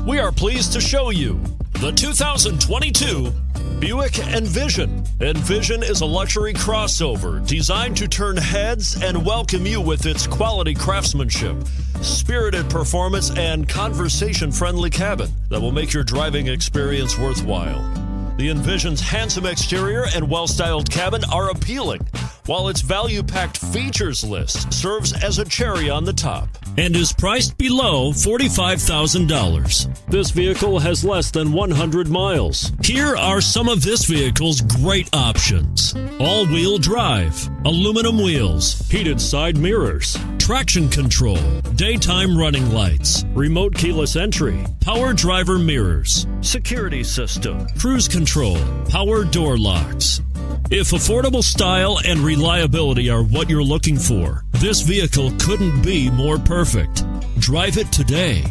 We are pleased to show you the 2022 Buick Envision. Envision is a luxury crossover designed to turn heads and welcome you with its quality craftsmanship, spirited performance, and conversation-friendly cabin that will make your driving experience worthwhile. The Envision's handsome exterior and well-styled cabin are appealing, while its value-packed features list serves as a cherry on the top and is priced below $45,000. This vehicle has less than 100 miles. Here are some of this vehicle's great options: all-wheel drive, aluminum wheels, heated side mirrors, traction control, daytime running lights, remote keyless entry, power driver mirrors, security system, cruise control, power door locks. If affordable style and reliability are what you're looking for, this vehicle couldn't be more perfect. Drive it today.